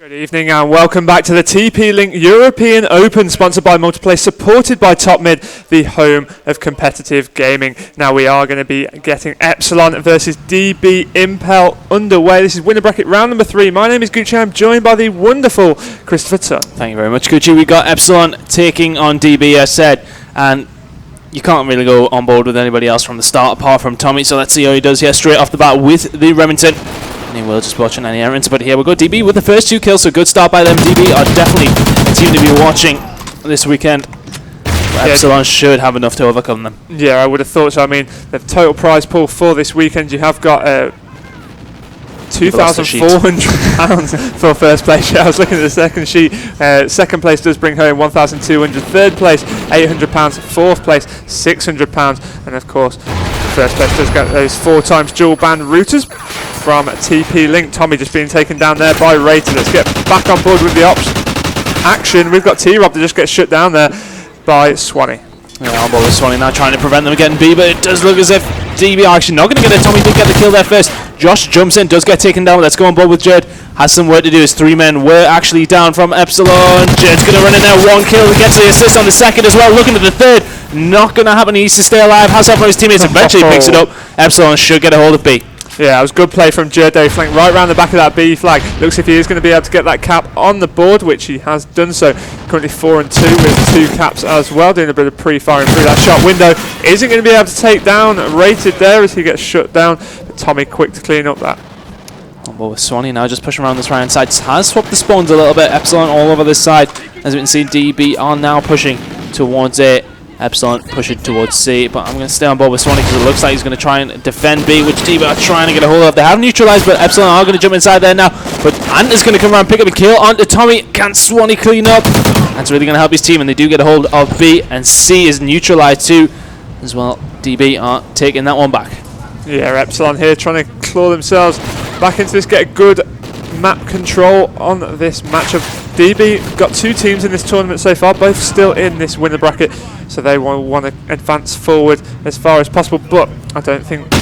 Good evening and welcome back to the TP-Link European Open, sponsored by Multiplay, supported by TopMid, the home of competitive gaming. Now we are going to be getting Epsilon versus DB Impel underway. This is winner bracket round number 3. My name is Gucci. I'm joined by the wonderful Christopher Tunn. Thank you very much, Gucci. We got Epsilon taking on DB, as said, and you can't really go on board with anybody else from the start apart from Tommy, so let's see how he does here straight off the bat with the Remington. And he will just watching any errands, but here we go. DB with the first 2 kills, so good start by them. DB are definitely a team to be watching this weekend. Epsilon should have enough to overcome them. Yeah, I would have thought so. I mean, the total prize pool for this weekend, you have got £2,400 for first place. Yeah, I was looking at the second sheet. Second place does bring home £1,200. Third place, £800. Fourth place, £600. And of course, first place does get those 4 times dual band routers from TP-Link. Tommy just being taken down there by Rated. Let's get back on board with the action. We've got T-Rob that just gets shut down there by Swanee. Yeah, on board with Swanee now, trying to prevent them getting B, but it does look as if DB are actually not going to get it. Tommy did get the kill there first. Josh jumps in, does get taken down. Let's go on board with Jared. Has some work to do. His 3 men were actually down from Epsilon. Jared's going to run in there. 1 kill. He gets the assist on the second as well. Looking at the third. Not going to happen. He needs to stay alive. Has help from his teammates. Eventually picks it up. Epsilon should get a hold of B. Yeah, it was good play from Jared there. He flanked right around the back of that B flag. Looks if he is going to be able to get that cap on the board, which he has done so. Currently 4 and 2 with 2 caps as well, doing a bit of pre-firing through that shot window. Isn't going to be able to take down Rated there as he gets shut down. But Tommy quick to clean up that. On board with Swanee now, just pushing around this right hand side. Has swapped the spawns a little bit. Epsilon all over this side. As we can see, DB are now pushing towards A. Epsilon pushing towards C, but I'm going to stay on board with Swanee because it looks like he's going to try and defend B, which DB are trying to get a hold of. They have neutralized, but Epsilon are going to jump inside there now. But Ant is going to come around and pick up a kill onto Tommy. Can Swanee clean up? That's really going to help his team, and they do get a hold of B, and C is neutralized too as well. DB are taking that one back. Yeah, Epsilon here trying to claw themselves back into this, get a good map control on this matchup. DB got 2 teams in this tournament so far, both still in this winner bracket, so they will want to advance forward as far as possible, but I don't think we'll be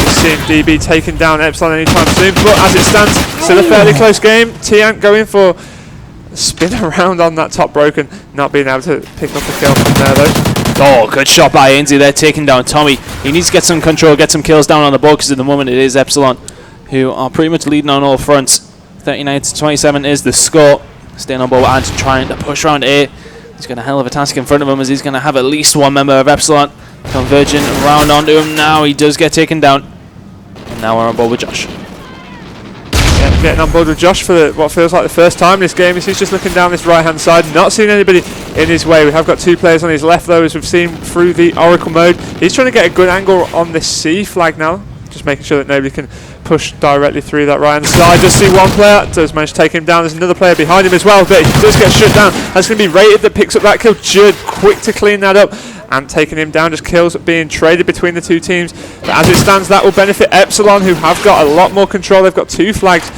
seeing DB taking down Epsilon anytime soon. But as it stands, still a fairly close game. T-Ant going for a spin around on that top broken, not being able to pick up a kill from there though. Oh, good shot by Ainsley there, taking down Tommy. He needs to get some control, get some kills down on the board, because at the moment it is Epsilon who are pretty much leading on all fronts. 39-27 is the score. Staying on board with Ant, trying to push around A. He's got a hell of a task in front of him, as he's going to have at least 1 member of Epsilon converging around onto him. Now he does get taken down. And now we're on board with Josh. Yeah, getting on board with Josh for what feels like the first time in this game. He's just looking down this right hand side, not seeing anybody in his way. We have got 2 players on his left though, as we've seen through the Oracle mode. He's trying to get a good angle on this C flag now, just making sure that nobody can push directly through that right hand side. Just see 1 player, does manage to take him down. There's another player behind him as well, but he does get shut down. That's going to be Rated that picks up that kill. Judd quick to clean that up, and taking him down. Just kills being traded between the 2 teams. But as it stands, that will benefit Epsilon, who have got a lot more control. They've got 2 flags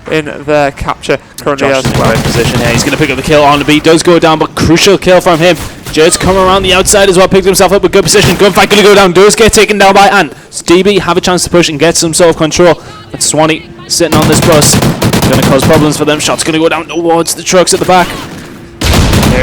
in their capture currently as well. Great position here. He's going to pick up the kill on the B. Does go down, but crucial kill from him. Judd's come around the outside as well, picked himself up a good position. Gunfight going to go down, does get taken down by Ant. So DB have a chance to push and get some sort of control. But Swanee sitting on this bus, going to cause problems for them. Shot's going to go down towards the trucks at the back.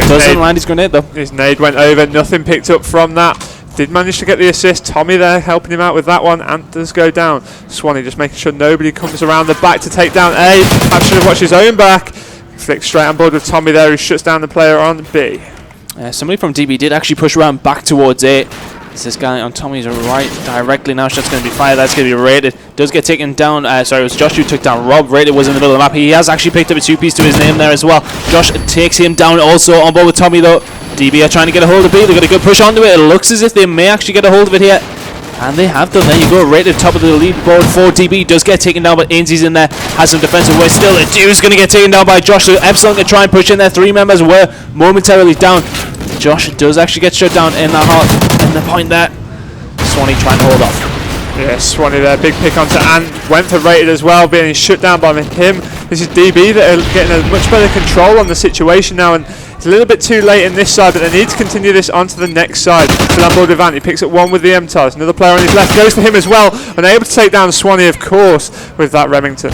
Doesn't land his grenade though. His nade went over, nothing picked up from that. Did manage to get the assist. Tommy there helping him out with that one. Ant does go down. Swanee just making sure nobody comes around the back to take down A. Perhaps should have watched his own back. Flicked straight on board with Tommy there, who shuts down the player on B. Somebody from DB did actually push around back towards A. It's this guy on Tommy's right directly now. Shot's going to be fired. That's going to be Rated. Does get taken down. Sorry, it was Josh who took down Rob. Rated was in the middle of the map. He has actually picked up a 2-piece to his name there as well. Josh takes him down also on board with Tommy though. DB are trying to get a hold of B. They've got a good push onto it. It looks as if they may actually get a hold of it here. And they have done. There you go. Rated top of the leaderboard for DB. Does get taken down, but Ainsley's in there. Has some defensive weight still. The dude's going to get taken down by Josh. So Epsilon can try and push in there. 3 members were momentarily down. Josh does actually get shut down in the heart. In the point there. Swanee trying to hold off. Yeah, Swanee there, big pick onto Ant. Went for Rated as well, being shut down by him. This is DB that are getting a much better control on the situation now, and it's a little bit too late in this side, but they need to continue this onto the next side. Still on board with Ant. He picks up 1 with the MTARs. Another player on his left goes for him as well, and able to take down Swanee, of course, with that Remington.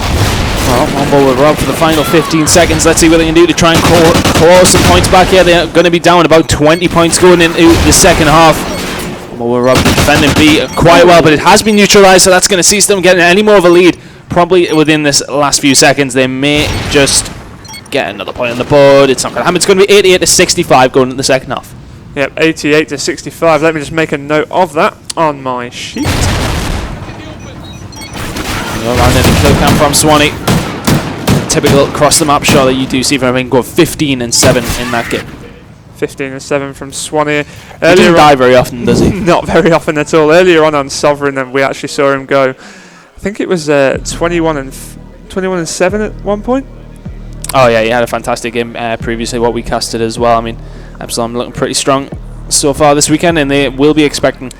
Well, on board with Rob for the final 15 seconds. Let's see what they can do to try and claw some points back here. They're going to be down about 20 points going into the second half. Well, Rob defending B quite well, but it has been neutralized, so that's going to cease them getting any more of a lead. Probably within this last few seconds, they may just get another point on the board. It's not going to happen. It's going to be 88 to 65 going into the second half. Yep, 88 to 65. Let me just make a note of that on my sheet. Around in the kill cam from Swanee. Typical across the map shot that you do see from him. Go 15 and 7 in that game. 15 and 7 from Swanee. He doesn't die very often, does he? Not very often at all. Earlier on Sovereign, and we actually saw him go. I think it was 21 and 7 at one point. Oh yeah, he had a fantastic game previously. What we casted as well. I mean, Epsilon looking pretty strong so far this weekend, and they will be expecting.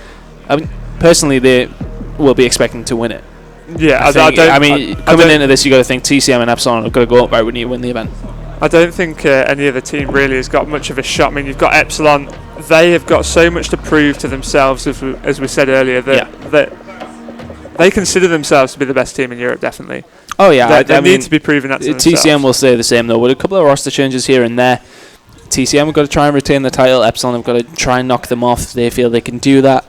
I mean, personally, they will be expecting to win it. Yeah, coming into this, you got to think TCM and Epsilon are going to go up right when you win the event. I don't think any other team really has got much of a shot. I mean, you've got Epsilon. They have got so much to prove to themselves, as we said earlier, that they consider themselves to be the best team in Europe, definitely. Oh yeah, they need to be proving that to themselves. TCM will say the same though, with a couple of roster changes here and there. TCM have got to try and retain the title. Epsilon have got to try and knock them off. They feel they can do that.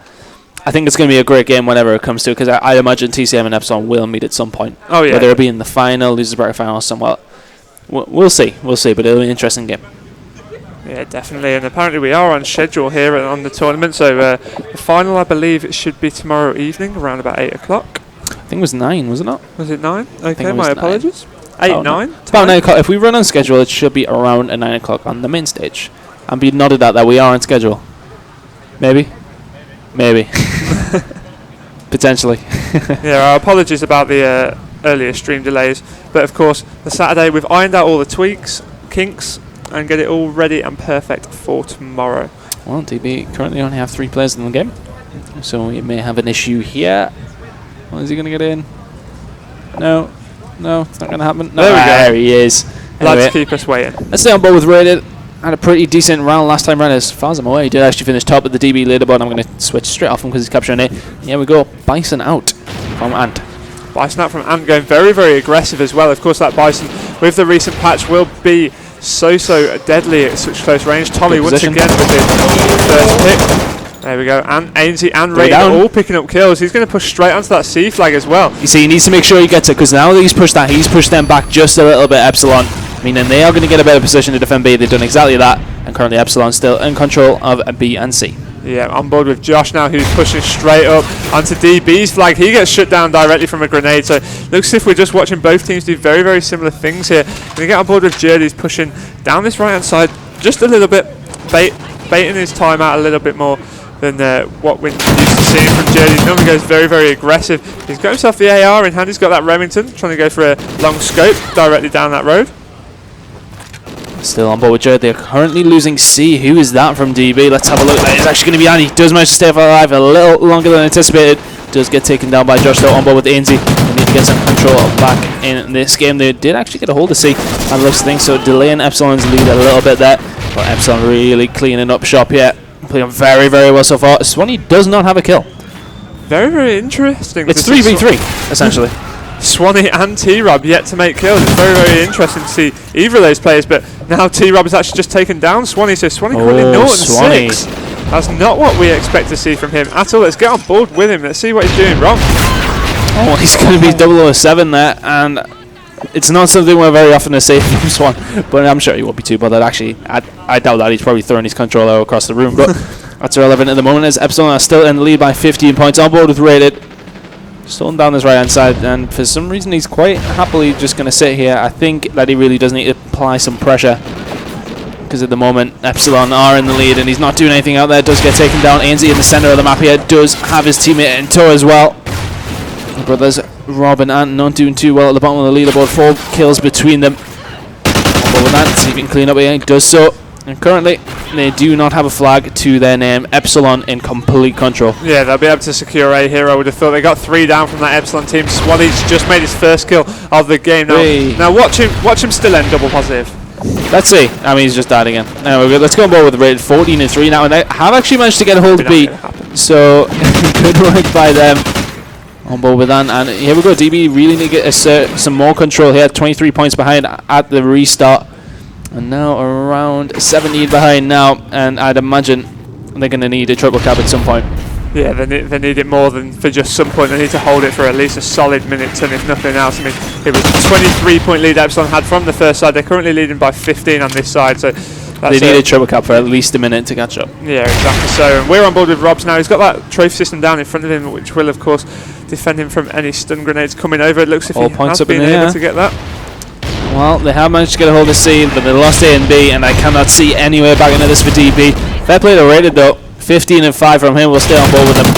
I think it's going to be a great game whenever it comes to it, because I imagine TCM and Epsilon will meet at some point. Oh yeah. Whether it be in the final, losers bracket final, or somewhat. We'll see, but it'll be an interesting game. Yeah, definitely, and apparently we are on schedule here on the tournament, so the final, I believe, it should be tomorrow evening, around about 8 o'clock. I think it was 9, was it not? Was it 9? Okay, my apologies. 8, 9? It's about 9 o'clock. If we run on schedule, it should be around 9 o'clock on the main stage. And be nodded at that we are on schedule. Maybe. Potentially. Yeah, our apologies about the earlier stream delays, but of course the Saturday we've ironed out all the tweaks, kinks, and get it all ready and perfect for tomorrow. Well, DB currently only have 3 players in the game, so we may have an issue here. Is he going to get in? No, it's not going to happen. No, there he is. Lads, anyway, keep us waiting. Let's stay on board with Rated. Had a pretty decent round last time round. As far as I'm aware, he did actually finish top of the DB leaderboard. I'm going to switch straight off him because he's capturing it. Here we go. Bison out from Ant. Bison out from Ant, going very, very aggressive as well. Of course, that Bison with the recent patch will be so deadly at such close range. Tommy once again with the first pick. There we go. And Ainsley and Ray are all picking up kills. He's going to push straight onto that C flag as well. You see, he needs to make sure he gets it, because now that he's pushed them back just a little bit, Epsilon. Meaning they are going to get a better position to defend B. They've done exactly that. And currently Epsilon still in control of B and C. Yeah, on board with Josh now, who's pushing straight up onto DB's flag. He gets shut down directly from a grenade. So looks as if we're just watching both teams do very, very similar things here. We get on board with Jerd, who's pushing down this right-hand side just a little bit, baiting his time out a little bit more than what we're used to seeing from Jerd. He normally goes very, very aggressive. He's got himself the AR in hand. He's got that Remington, trying to go for a long scope directly down that road. Still on board with Jerd. They're currently losing C. Who is that from DB? Let's have a look. That is actually going to be Annie. Does manage to stay alive a little longer than anticipated. Does get taken down by Josh though. On board with Ainsley. They need to get some control back in this game. They did actually get a hold of C, and looks things, so delaying Epsilon's lead a little bit there. But Epsilon really cleaning up shop here. Playing very, very well so far. Swanee does not have a kill. Very, very interesting. It's 3v3 essentially. Swanee and T-Rob yet to make kills. It's very, very interesting to see either of those players, but now T-Rob has actually just taken down Swanee, so Swanee currently 0-6. That's not what we expect to see from him at all. Let's get on board with him. Let's see what he's doing wrong. Oh, he's going to be 007 there, and it's not something we're very often to see from Swan, but I'm sure he won't be too bothered. Actually, I doubt that. He's probably throwing his controller across the room, but that's irrelevant at the moment, as Epsilon are still in the lead by 15 points. On board with Rated. Stolen down this right-hand side, and for some reason he's quite happily just going to sit here. I think that he really does need to apply some pressure, because at the moment Epsilon are in the lead and he's not doing anything out there. Does get taken down. Ainsley in the centre of the map here does have his teammate in tow as well. The brothers Rob and Ant not doing too well at the bottom of the leaderboard. 4 kills between them. But with Ant, see if he can clean up here. He does so. And currently, they do not have a flag to their name. Epsilon in complete control. Yeah, they'll be able to secure A here, I would have thought. They got 3 down from that Epsilon team. Swanee's just made his first kill of the game. Now watch him still end double positive. Let's see. I mean, he's just died again. Anyway, let's go on board with the rated 14-3 now. And they have actually managed to get a hold of B. So, good work by them. On board with that, and here we go. DB really need to get some more control here. 23 points behind at the restart, and now around 17 behind now, and I'd imagine they're going to need a triple cap at some point. Yeah, they need it more than for just some point. They need to hold it for at least a solid minute 10, if nothing else. I mean, it was a 23-point lead Epsilon had from the first side. They're currently leading by 15 on this side, so they need a triple cap for at least a minute to catch up. Yeah, exactly. So we're on board with Robs now. He's got that trophy system down in front of him, which will, of course, defend him from any stun grenades coming over. It looks as if he has been able to get that. Well, they have managed to get a hold of C, but they lost A and B, and I cannot see any way back into this for DB. Fair play to Rated, though. 15 and 5 from him. We'll stay on board with him.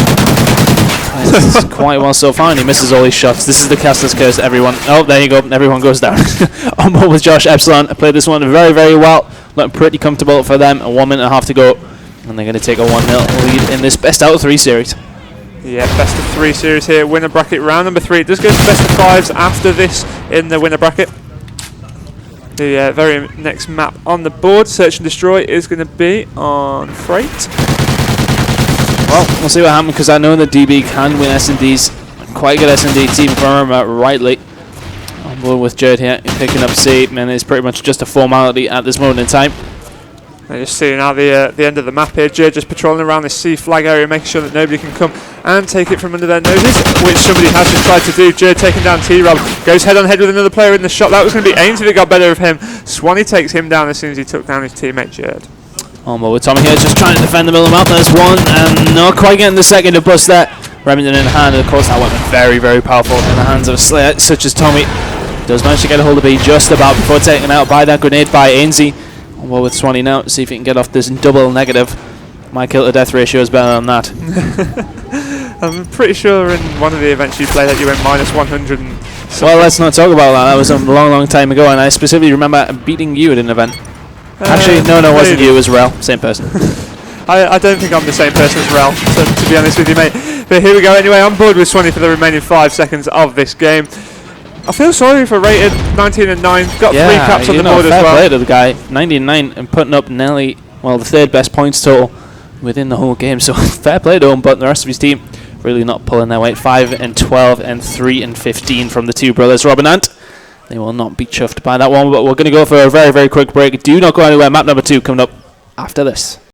This is quite well so far, and he misses all his shots. This is the caster's curse, everyone. Oh, there you go. Everyone goes down. On board with Josh. Epsilon played this one very, very well. Looking pretty comfortable for them. 1 minute and a half to go, and they're going to take a 1-0 lead in this best out of 3 series. Yeah, best of 3 series here. Winner bracket round number 3. It does go to best of 5s after this in the winner bracket. The very next map on the board, Search and Destroy, is going to be on Freight. Well, we'll see what happens, because I know that DB can win S&Ds. Quite a good S&D team, if I remember rightly. On board with Jared here, picking up C, and it's pretty much just a formality at this moment in time. And just seeing now the end of the map here. Jared just patrolling around this C flag area, making sure that nobody can come and take it from under their noses, which somebody has just tried to do. Jared taking down T-Rob, goes head on head with another player in the shot. That was going to be Ains if it got better of him. Swanee takes him down as soon as he took down his teammate Jared. On board with Tommy here, just trying to defend the middle of the map. There's one, and not quite getting the second to bust that. Remington in hand, and of course that weapon very, very powerful in the hands of a slayer such as Tommy. Does manage to get a hold of B just about before taken out by that grenade by Ainsy. On board with Swanee now, see if he can get off this double negative. My kill to death ratio is better than that. I'm pretty sure in one of the events you played that you went minus 100 and well, let's not talk about that. That was a long, long time ago, and I specifically remember beating you at an event. Actually, no, it wasn't you, it was Rel. Same person. I don't think I'm the same person as Rel, to be honest with you, mate. But here we go anyway, on board with Swanee for the remaining 5 seconds of this game. I feel sorry for Rated, 19 and 9. Got 3 caps on the board as well. Fair play to the guy, 99 and putting up nearly, well, the 3rd best points total within the whole game. So fair play to him, but the rest of his team really not pulling their weight. 5 and 12 and 3 and 15 from the 2 brothers, Rob and Ant. They will not be chuffed by that one, but we're going to go for a very, very quick break. Do not go anywhere. Map number 2 coming up after this.